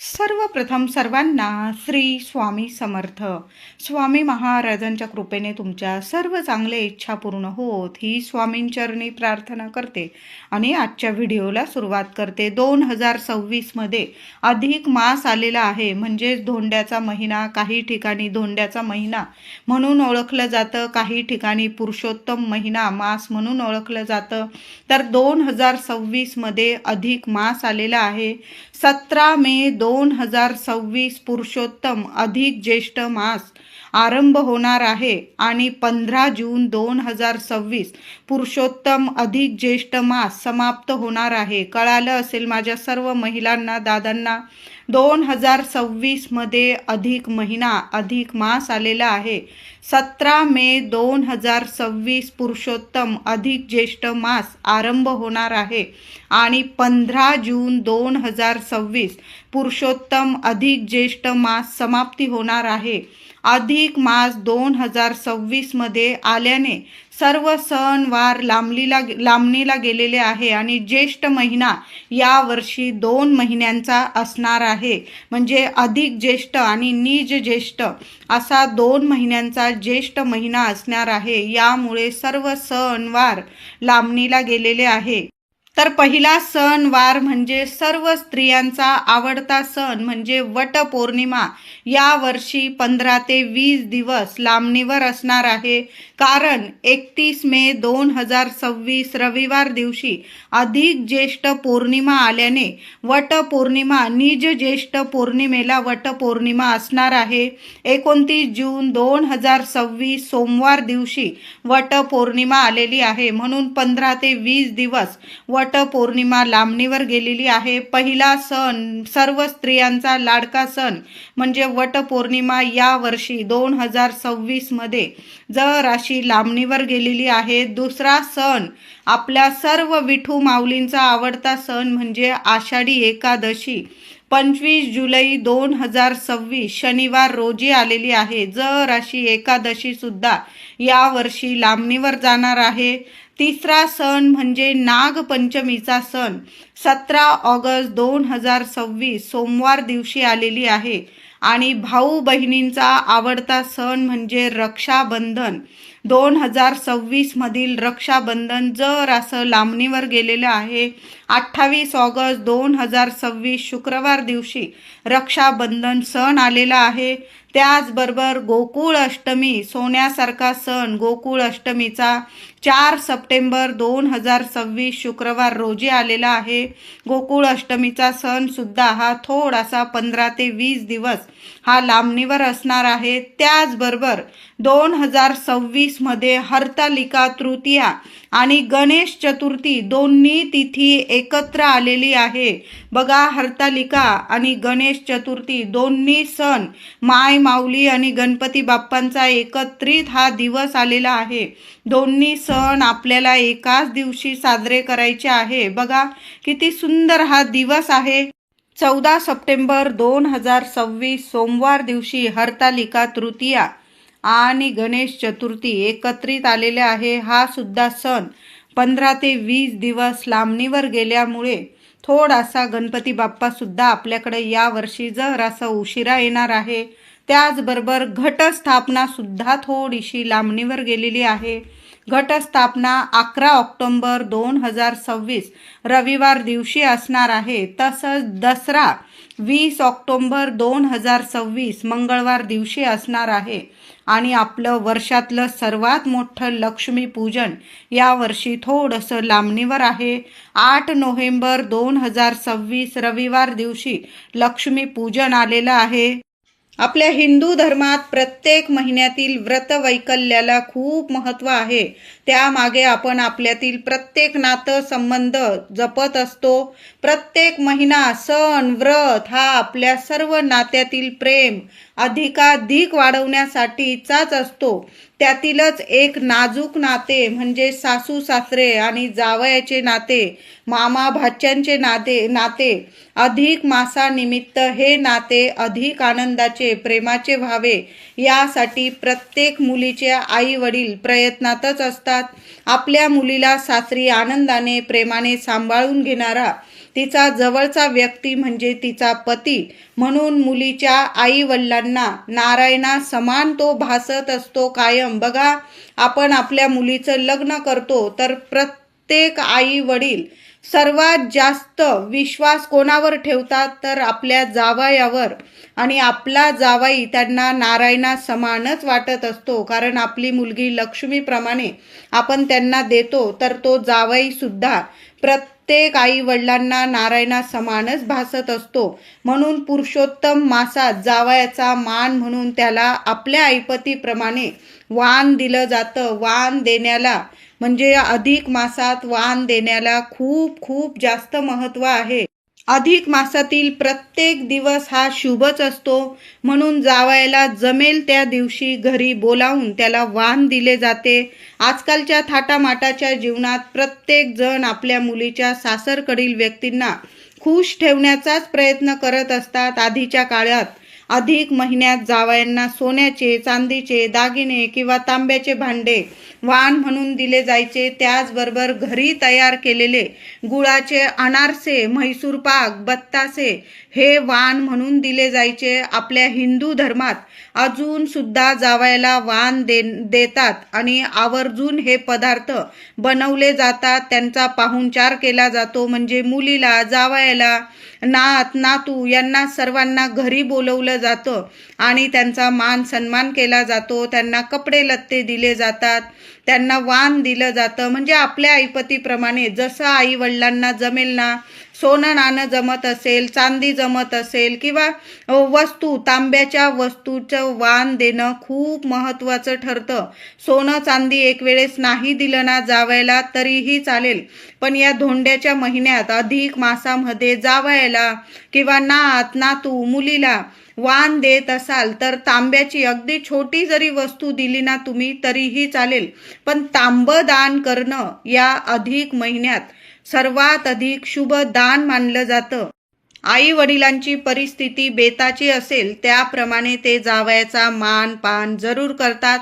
सर्वप्रथम सर्वांना श्री स्वामी समर्थ. स्वामी महाराजांच्या कृपेने तुमच्या सर्व चांगल्या इच्छा पूर्ण होत ही स्वामींचरणी प्रार्थना करते आणि आजच्या व्हिडिओला सुरुवात करते. 2026 मध्ये अधिक मास आलेला आहे, म्हणजेच धोंड्याचा महिना. काही ठिकाणी धोंड्याचा महिना म्हणून ओळखलं जातं, काही ठिकाणी पुरुषोत्तम महिना मास म्हणून ओळखलं जातं. तर 2026 मध्ये अधिक मास आलेला आहे. 17 मे 2026 पुरुषोत्तम अधिक ज्येष्ठ मास आरंभ होणार आहे आणि 15 जून 2026 पुरुषोत्तम अधिक ज्येष्ठ मास समाप्त होणार आहे. कळालं असेल माझ्या सर्व महिलांना, दादांना, 2026 मध्ये अधिक महिना अधिक मास आलेला आहे. 17 मे 2026 पुरुषोत्तम अधिक ज्येष्ठ मास आरंभ होणार आहे आणि 15 जून 2026 पुरुषोत्तम अधिक ज्येष्ठ मास समाप्ती होणार आहे. अधिक मास 2026 मध्ये आल्याने सर्व सणवार लांबणीला गेलेले आहे आणि ज्येष्ठ महिना या वर्षी 2 महिन्यांचा असणार आहे. म्हणजे अधिक ज्येष्ठ आणि नीज ज्येष्ठ असा 2 महिन्यांचा ज्येष्ठ महिना असणार आहे. यामुळे सर्व सणवार लांबणीला गेलेले आहे. तर पहिला सणवार म्हणजे सर्व स्त्रियांचा आवडता सण म्हणजे वटपौर्णिमा. या वर्षी 15 ते 20 दिवस लांबणीवर असणार आहे, कारण 31 मे 2026 रविवार दिवशी अधिक ज्येष्ठ पौर्णिमा आल्याने वटपौर्णिमा निज ज्येष्ठ पौर्णिमेला वटपौर्णिमा असणार आहे. 29 जून 2026 सोमवार दिवशी वटपौर्णिमा आलेली आहे, म्हणून 15 ते 20 दिवस वटपौर्णिमा लांबणीवर गेलेली आहे. पहिला सण, सर्व स्त्रियांचा लाडका सण म्हणजे वटपौर्णिमा या वर्षी 2026 मध्ये जराशी लांबणीवर गेलेली आहे. दुसरा सण, आपल्या सर्व विठू माऊलींचा आवडता सण म्हणजे आषाढी एकादशी 25 जुलै 2026 शनिवार रोजी आलेली आहे. जराशी एकादशी सुद्धा या वर्षी लांबणीवर जाणार आहे. तिसरा सण म्हणजे नागपंचमीचा सण 17 ऑगस्ट 2026 सोमवार दिवशी आलेली आहे. आणि भाऊ बहिणींचा आवडता सण म्हणजे रक्षाबंधन. 2026 मधील रक्षाबंधन जरासं लांबणीवर गेलेलं आहे. 28 ऑगस्ट 2026 शुक्रवार दिवशी रक्षाबंधन सण आलेला आहे. त्याचबरोबर गोकुळ अष्टमी, सोन्यासारखा सण गोकुळ अष्टमीचा 4 सप्टेंबर 2026 शुक्रवार रोजी आलेला आहे. गोकुळ अष्टमीचा सण सुद्धा हा थोडासा 15 ते 20 दिवस हा लांबणीवर असणार आहे. त्याचबरोबर 2026 मध्ये हरतालिका तृतीया आणि गणेश चतुर्थी दोन्ही तिथी एकत्र आलेली आहे. बघा, हरतालिका आणि गणेश चतुर्थी दोन्ही सण माय माऊली आणि गणपती बाप्पांचा एकत्रित हा दिवस आलेला आहे. दोन्ही सण आपल्याला एकाच दिवशी साजरे करायचे आहे. बघा किती सुंदर हा दिवस आहे. 14 सप्टेंबर 2026 सोमवार दिवशी हरतालिका तृतीया आणि गणेश चतुर्थी एकत्रित आलेले आहे. हा सुद्धा सण 15 ते 20 दिवस लांबणीवर गेल्यामुळे थोडासा गणपती बाप्पा सुद्धा आपल्याकडे या वर्षी जरासा उशिरा येणार आहे. त्याचबरोबर घटस्थापना सुद्धा थोडीशी लांबणीवर गेलेली आहे. घटस्थापना 11 ऑक्टोबर 2026 रविवार दिवशी असणार आहे. तसंच दसरा 20 ऑक्टोबर 2026 मंगळवार दिवशी असणार आहे. आणि आपलं वर्षातलं सर्वात मोठं लक्ष्मीपूजन या वर्षी थोडंसं लांबणीवर आहे. 8 नोव्हेंबर 2026 रविवार दिवशी लक्ष्मीपूजन आलेलं आहे. आपल्या हिंदू धर्मात प्रत्येक महिन्यातील व्रत वैकल्याला खूप महत्त्व आहे. त्यामागे आपण आपल्यातील प्रत्येक नातं संबंध जपत असतो. प्रत्येक महिना, सण, व्रत हा आपल्या सर्व नात्यातील प्रेम अधिकाधिक वाढवण्यासाठीचाच असतो. त्यातीलच एक नाजूक नाते म्हणजे सासू सासरे आणि जावयाचे नाते, मामा भाच्यांचे नाते अधिक मासानिमित्त हे नाते अधिक आनंदाचे, प्रेमाचे व्हावे यासाठी प्रत्येक मुलीचे आई वडील प्रयत्नातच असतात. आपल्या मुलीला सासरी आनंदाने, प्रेमाने सांभाळून घेणारा तिचा जवळचा व्यक्ती म्हणजे तिचा पती म्हणून मुलीच्या आई वडिलांना नारायणा समान तो भासत असतो कायम. बघा, आपण आपल्या मुलीचं लग्न करतो तर प्रत्येक आई वडील सर्वात जास्त विश्वास कोणावर ठेवतात तर आपल्या जावयावर. आणि आपला जावई त्यांना नारायणा समानच वाटत असतो, कारण आपली मुलगी लक्ष्मीप्रमाणे आपण त्यांना देतो. तर तो जावई सुद्धा प्रत्येक आई वडिलांना नारायणा समानच भासत असतो. म्हणून पुरुषोत्तम मासात जावयाचा मान म्हणून त्याला आपल्या ऐपतीप्रमाणे वाण दिलं जातं. वाण देण्याला म्हणजे अधिक मासात वाण देण्याला खूप खूप जास्त महत्त्व आहे. अधिक मासातील प्रत्येक दिवस हा शुभच असतो, म्हणून जावयाला जमेल त्या दिवशी घरी बोलावून त्याला वाण दिले जाते. आजकालच्या थाटामाटाच्या जीवनात प्रत्येक जण आपल्या मुलीच्या सासरकडील व्यक्तींना खुश ठेवण्याचाच प्रयत्न करत असतात. आधीच्या काळात अधिक महिन्यात जावयांना सोन्याचे, चांदीचे दागिने किंवा तांब्याचे भांडे वाण म्हणून दिले जायचे. त्याचबरोबर घरी तयार केलेले गुळाचे अनारसे, म्हैसूर पाक, बत्तासे हे वाण म्हणून दिले जायचे. आपल्या हिंदू धर्मात अजून सुद्धा जावयाला वाण देतात आणि आवर्जून हे पदार्थ बनवले जातात. त्यांचा पाहुणचार केला जातो. म्हणजे मुलीला, जावयाला, नात नातू यांना सर्वांना घरी बोलवलं जातं आणि त्यांचा मान सन्मान केला जातो. त्यांना कपडे लत्ते दिले जातात, त्यांना वाण दिलं जातं. म्हणजे आपल्या ऐपतीप्रमाणे जसं आई वडिलांना जमेल ना, सोनं नाणं जमत असेल, चांदी जमत असेल किंवा वस्तू, तांब्याच्या वस्तूचं वाण देणं खूप महत्त्वाचं ठरतं. सोनं चांदी एक वेळेस नाही दिलं ना जावयाला तरीही चालेल, पण या धोंड्याच्या महिन्यात अधिक मासामध्ये जावयाला किंवा नात नातू मुलीला वाण देत असाल तर तांब्याची अगदी छोटी जरी वस्तू दिली ना तुम्ही तरीही चालेल, पण तांबं दान करणं या अधिक महिन्यात सर्वात अधिक शुभ दान मानलं जातं. आई वडिलांची परिस्थिती बेताची असेल त्याप्रमाणे ते जावयाचा मान पान जरूर करतात.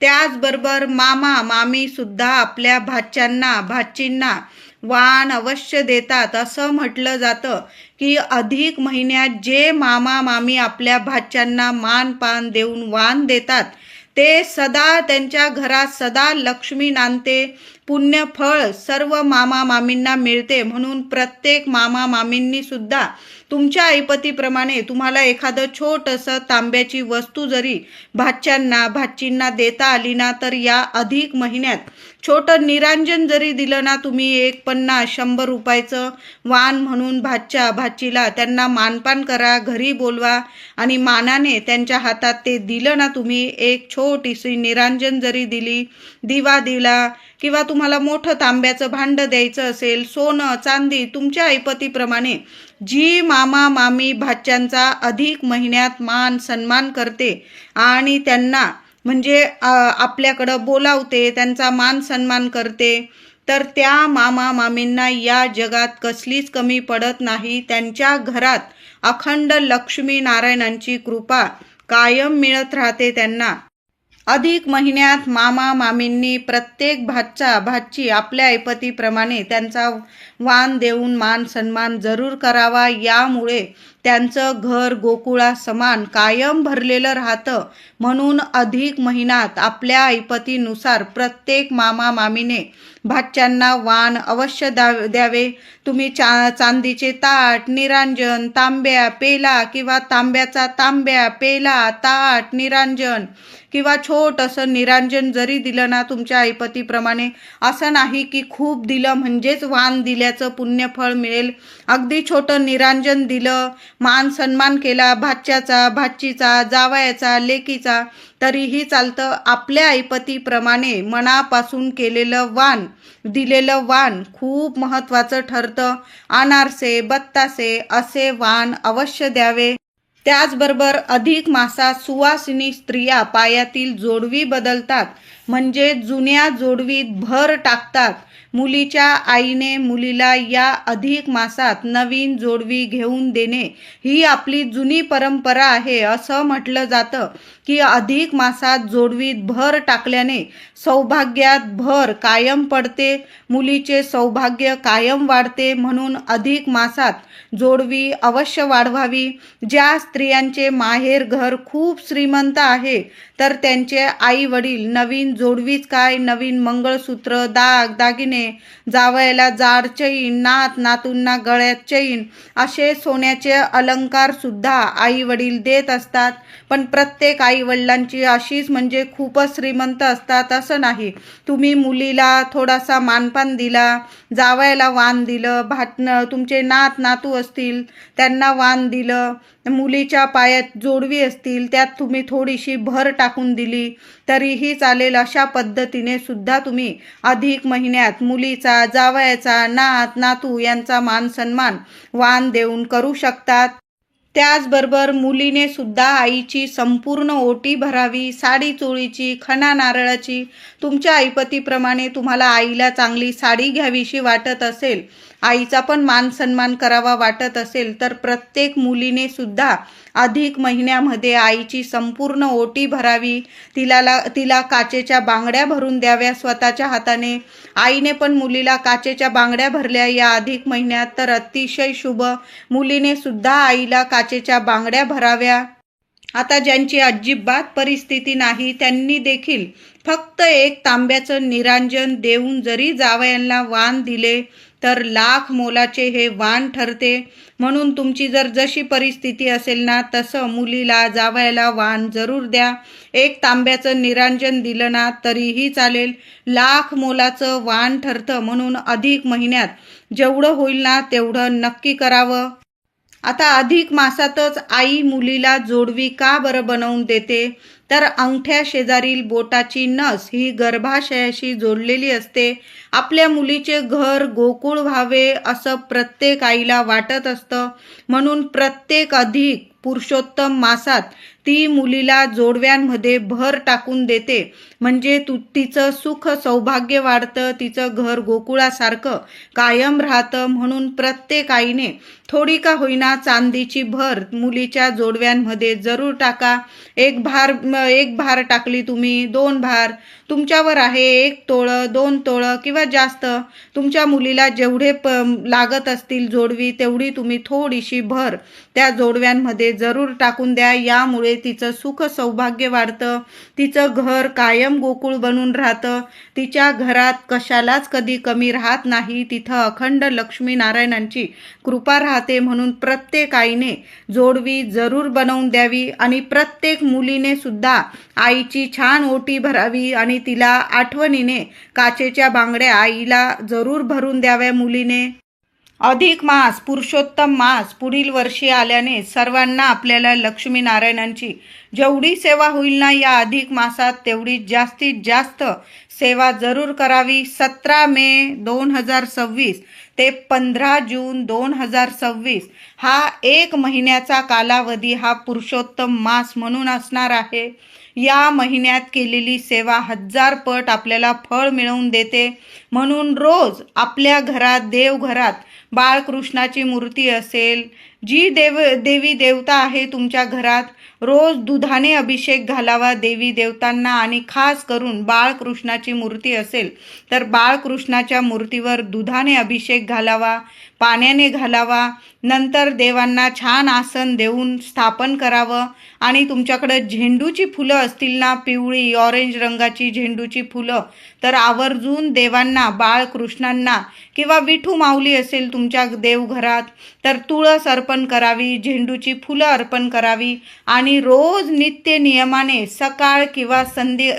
त्याचबरोबर मामा मामी सुद्धा आपल्या भाच्यांना भाचींना वाण अवश्य देतात. असं म्हटलं जातं की अधिक महिन्यात जे मामा मामी आपल्या भाच्यांना मान पान देऊन वाण देतात ते सदा त्यांच्या घरात सदा लक्ष्मी नांदते. पुण्यफळ सर्व मामा मामींना मिळते. म्हणून प्रत्येक मामा मामींनी सुद्धा तुमच्या ऐपतीप्रमाणे तुम्हाला एखादं छोटंसं तांब्याची वस्तू जरी भाच्यांना भाचींना देता आली ना तर या अधिक महिन्यात छोटं निरांजन जरी दिलं ना तुम्ही, 150-100 रुपयाचं वाण म्हणून भाच्या भाचीला त्यांना मानपान करा, घरी बोलवा आणि मानाने त्यांच्या हातात ते दिलं ना तुम्ही, एक छोटीशी निरांजन जरी दिली, दिवा दिला किंवा तुम्हाला मोठं तांब्याचं भांडं द्यायचं असेल, सोनं चांदी तुमच्या ऐपतीप्रमाणे जी मामा मामी भाच्यांचा अधिक महिन्यात मान सन्मान करते आणि त्यांना म्हणजे आपल्याकडं बोलावते, त्यांचा मान सन्मान करते, तर त्या मामा मामींना या जगात कसलीच कमी पडत नाही. त्यांच्या घरात अखंड लक्ष्मी नारायणांची कृपा कायम मिळत राहते त्यांना. अधिक महिन्यात मामा मामींनी प्रत्येक भाच्या भाची आपल्या ऐपतीप्रमाणे त्यांचा वाण देऊन मान सन्मान जरूर करावा. यामुळे त्यांचं घर गोकुळा समान कायम भरलेलं राहतं. म्हणून अधिक महिन्यात आपल्या ऐपतीनुसार प्रत्येक मामा मामीने भाच्यांना वाण अवश्य द्यावे. तुम्ही चांदीचे ताट, निरांजन, तांब्या पेला किंवा तांब्याचा तांब्या पेला ताट निरांजन किंवा छोटंसं निरांजन जरी दिलं ना तुमच्या ऐपतीप्रमाणे, असं नाही की खूप दिलं म्हणजेच वाण दिल्याचं पुण्यफळ मिळेल. अगदी छोटं निरांजन दिलं, मान सन्मान केला भाच्याचा भाचीचा जावयाचा लेकीचा तरीही चालतं. आपल्या ऐपतीप्रमाणे मनापासून केलेलं वाण दिलेलं वाण खूप महत्त्वाचं ठरतं. अनारसे बत्तासे असे वाण अवश्य द्यावे. त्याचबरोबर अधिक मासात सुवासिनी स्त्रिया पायातील जोडवी बदलतात. म्हणजे जुन्या जोडवीत भर टाकतात. मुलीच्या आईने मुलीला या अधिक मासात नवीन जोडवी घेऊन देणे ही आपली जुनी परंपरा आहे. असं म्हटलं जातं की अधिक मासात जोडवीत भर टाकल्याने सौभाग्यात भर कायम पडते, मुलीचे सौभाग्य कायम वाढते. म्हणून अधिक मासात जोडवी अवश्य वाढवावी. ज्या स्त्रियांचे माहेर घर खूप श्रीमंत आहे तर त्यांचे आई वडील नवीन जोडवीच काय, नवीन मंगळसूत्र, दागिने, जावयाला जाड चैन, नातूंना गळ्यात चैन असे सोन्याचे अलंकार सुद्धा आई वडील देत असतात. पण प्रत्येक आई वडिलांची अशीच म्हणजे खूपच श्रीमंत असतात असं नाही. तुम्ही मुलीला थोडासा मानपान दिला, जावयाला वाण दिलं, तुमचे नातू असतील त्यांना वाण दिलं, मुलीच्या पायात जोडवी असतील त्यात तुम्ही थोडीशी भर टाकून दिली तरीही चालेल. अशा पद्धतीने सुद्धा तुम्ही अधिक महिन्यात मुलीचा, जावयाचा, नातू यांचा मान सन्मान वाण देऊन करू शकतात. त्याचबरोबर मुलीने सुद्धा आईची संपूर्ण ओटी भरावी. साडी चोळीची, खणा नारळाची, तुमच्या ऐपतीप्रमाणे तुम्हाला आईला चांगली साडी घ्यावीशी वाटत असेल, आईचा पण मान सन्मान करावा वाटत असेल तर प्रत्येक मुलीने सुद्धा अधिक महिन्यामध्ये आईची संपूर्ण ओटी भरावी. तिला काचेच्या बांगड्या भरून द्याव्या स्वतःच्या हाताने. आईने पण मुलीला काचेच्या बांगड्या भरल्या या अधिक महिन्यात तर अतिशय शुभ. मुलीने सुद्धा आईला काचेच्या बांगड्या भराव्या. आता ज्यांची अजिबात परिस्थिती नाही त्यांनी देखील फक्त एक तांब्याचं निरांजन देऊन जरी जावयांना वाण दिले तर लाख मोलाचे हे वाण ठरते. म्हणून तुमची जशी परिस्थिती असेल ना तसं मुलीला, जावयाला वाण जरूर द्या. एक तांब्याचं निरांजन दिलं ना तरीही चालेल, लाख मोलाचं वाण ठरतं. म्हणून अधिक महिन्यात जेवढं होईल ना तेवढं नक्की करावं. आता अधिक मासातच आई मुलीला जोडवी का बरं बनवून देते तर अंगठ्या शेजारील बोटाची नस ही गर्भाशयाशी जोडलेली असते. आपल्या मुलीचे घर गोकुळ व्हावे असं प्रत्येक आईला वाटत असतं. म्हणून प्रत्येक अधिक पुरुषोत्तम मासात ती मुलीला जोडव्यांमध्ये भर टाकून देते. म्हणजे तिचं सुख सौभाग्य वाढतं, तिचं घर गोकुळासारखं कायम राहतं. म्हणून प्रत्येक आईने थोडी का होईना चांदीची भर मुलीच्या जोडव्यांमध्ये जरूर टाका. एक भार टाकली तुम्ही, 2 भार तुमच्यावर आहे, 1 तोळं, 2 तोळं किंवा जास्त तुमच्या मुलीला जेवढे लागत असतील जोडवी तेवढी तुम्ही थोडीशी भर त्या जोडव्यांमध्ये जरूर टाकून द्या. यामुळे तिचं सुख सौभाग्य वाढतं, तिचं घर कायम गोकुळ बनून राहतं, तिच्या घरात कशालाच कधी कमी राहत नाही, तिथं अखंड लक्ष्मी नारायणांची कृपा राहते. म्हणून प्रत्येक आईने जोडवी जरूर बनवून द्यावी आणि प्रत्येक मुलीने सुद्धा आईची छान ओटी भरावी आणि तिला आठवणीने काचेच्या बांगड्या आईला जरूर भरून द्याव्या मुलीने. अधिक मास, पुरुषोत्तम मास पुढील वर्षी आल्याने सर्वांना आपल्याला लक्ष्मी नारायणांची जेवढी सेवा होईल ना या अधिक मासात तेवढी जास्तीत जास्त सेवा जरूर करावी. 17 मे 2026 ते 15 जून 2026 हा 1 महिन्याचा कालावधी हा पुरुषोत्तम मास म्हणून असणार आहे. या महिन्यात केलेली सेवा 1000 पट आपल्याला फळ मिळवून देते. म्हणून रोज आपल्या घरात, देवघरात बाळकृष्णाची मूर्ती असेल, जी देवी देवता आहे तुमच्या घरात, रोज दुधाने अभिषेक घालावा देवी देवतांना. आणि खास करून बाळकृष्णाची मूर्ती असेल तर बाळकृष्णाच्या मूर्तीवर दुधाने अभिषेक घालावा, पाण्याने घालावा. नंतर देवांना छान आसन देऊन स्थापन करावं. आणि तुमच्याकडं झेंडूची फुलं असतील ना, पिवळी ऑरेंज रंगाची झेंडूची फुलं, तर आवर्जून देवांना, बाळकृष्णांना किंवा विठू माऊली असेल तुमच्या देवघरात तर तुळस अर्पण करावी, झेंडूची फुलं अर्पण करावी. आणि रोज नित्य नियमाने सकाळ किंवा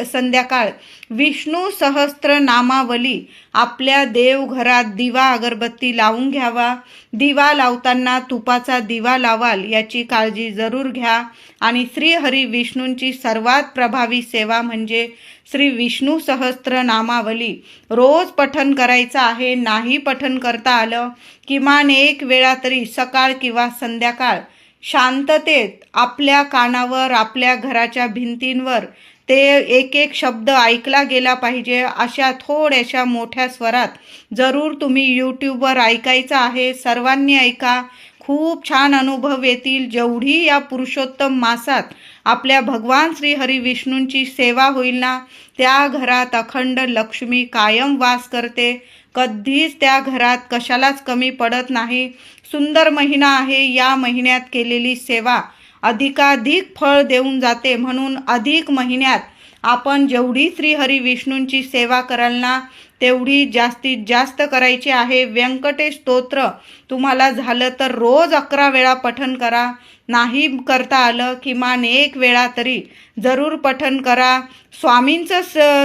संध्याकाळ विष्णू सहस्त्र नामावली आपल्या देवघरात दिवा अगरबत्ती लावून घ्यावा. दिवा लावताना तुपाचा दिवा लावाल याची काळजी जरूर घ्या. आणि श्री हरी विष्णूंची सर्वात प्रभावी सेवा म्हणजे श्री विष्णू सहस्त्र नामावली रोज पठण करायचं आहे. नाही पठण करता आलं किमान 1 वेळा तरी सकाळ किंवा संध्याकाळ शांततेत आपल्या कानावर, आपल्या घराच्या भिंतींवर ते एक एक शब्द ऐकला गेला पाहिजे अशा थोड्याशा मोठ्या स्वरात जरूर तुम्ही यूट्यूबवर ऐकायचं आहे. सर्वांनी ऐका. खूप छान अनुभव येतील. जेवढी या पुरुषोत्तम मासात आपल्या भगवान श्री हरी विष्णूंची सेवा होईल ना, त्या घरात अखंड लक्ष्मी कायम वास करते. कधीच त्या घरात कशालाच कमी पडत नाही. सुंदर महिना आहे. या महिन्यात केलेली सेवा अधिकाधिक फळ देऊन जाते. म्हणून अधिक महिन्यात आपण जेवढी श्रीहरी विष्णूंची सेवा कराल ना, तेवढी जास्तीत जास्त करायची आहे. व्यंकटेश स्तोत्र तुम्हाला झालं तर रोज 11 वेळा पठण करा. नाही करता आलं किमान 1 वेळा तरी जरूर पठण करा. स्वामींचं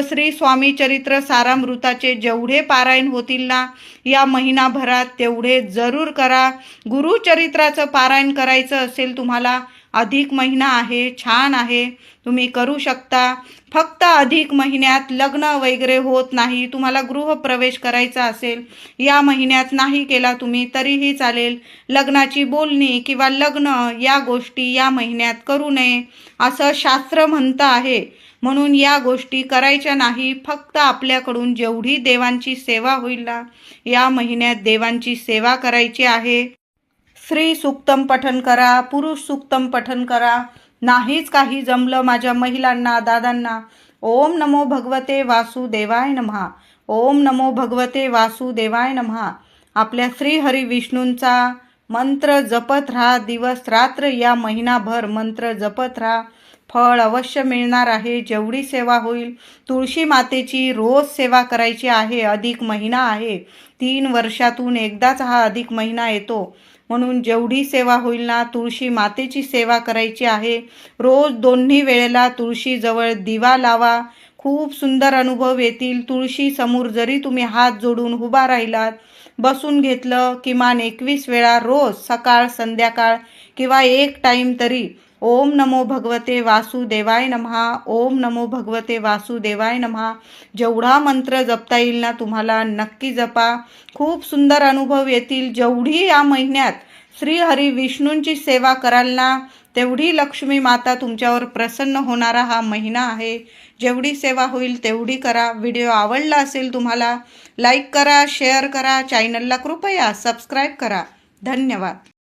श्री स्वामी चरित्र सारामृताचे जेवढे पारायण होतील ना या महिनाभरात तेवढे जरूर करा. गुरुचरित्राचं पारायण करायचं असेल तुम्हाला, अधिक महिना आहे, छान आहे, तुम्ही करू शकता. फक्त अधिक महिन्यात लग्न वगैरे होत नाही, तुम्हाला गृहप्रवेश करायचा असेल या महिन्यात नाही केला तुम्ही तरीही चालेल. लग्नाची बोलणी किंवा लग्न या गोष्टी या महिन्यात करू नये असं शास्त्र म्हणतं आहे. म्हणून या गोष्टी करायच्या नाही. फक्त आपल्याकडून जेवढी देवांची सेवा होईल ना या महिन्यात देवांची सेवा करायची आहे. स्त्री सूक्तम पठन करा, पुरुष सूक्तम पठन करा. नाहीच काही जमलं माझ्या महिलांना दादांना, ओम नमो भगवते वासुदेवाय नमः, ओम नमो भगवते वासुदेवाय नमः आपल्या श्री हरी विष्णूंचा मंत्र जपत राहा. दिवस रात्र या महिनाभर मंत्र जपत राहा. फळ अवश्य मिळणार आहे. जेवढी सेवा होईल. तुळशी मातेची रोज सेवा करायची आहे. अधिक महिना आहे. 3 वर्षातून एकदाच हा अधिक महिना येतो. म्हणून जेवढी सेवा होईल ना तुळशी मातेची सेवा करायची आहे. रोज दोन्ही वेळेला तुळशीजवळ दिवा लावा. खूप सुंदर अनुभव येतील. तुळशी समोर जरी तुम्ही हात जोडून उभा राहिलात, बसून घेतलं, किमान 21 वेळा रोज सकाळ संध्याकाळ किंवा 1 टाईम तरी ओम नमो भगवते वासुदेवाय नमः, ओम नमो भगवते वासुदेवाय नमः जेवढा मंत्र जपता येईल ना तुम्हाला नक्की जपा. खूप सुंदर अनुभव येतील. जेवढी या महिन्यात श्री हरी विष्णूंची सेवा कराल ना तेवढी लक्ष्मी माता तुमच्यावर प्रसन्न होणारा हा महिना आहे. जेवढी सेवा होईल तेवढी करा. व्हिडिओ आवडला असेल तुम्हाला लाईक करा, शेअर करा, चॅनलला कृपया सबस्क्राईब करा. धन्यवाद.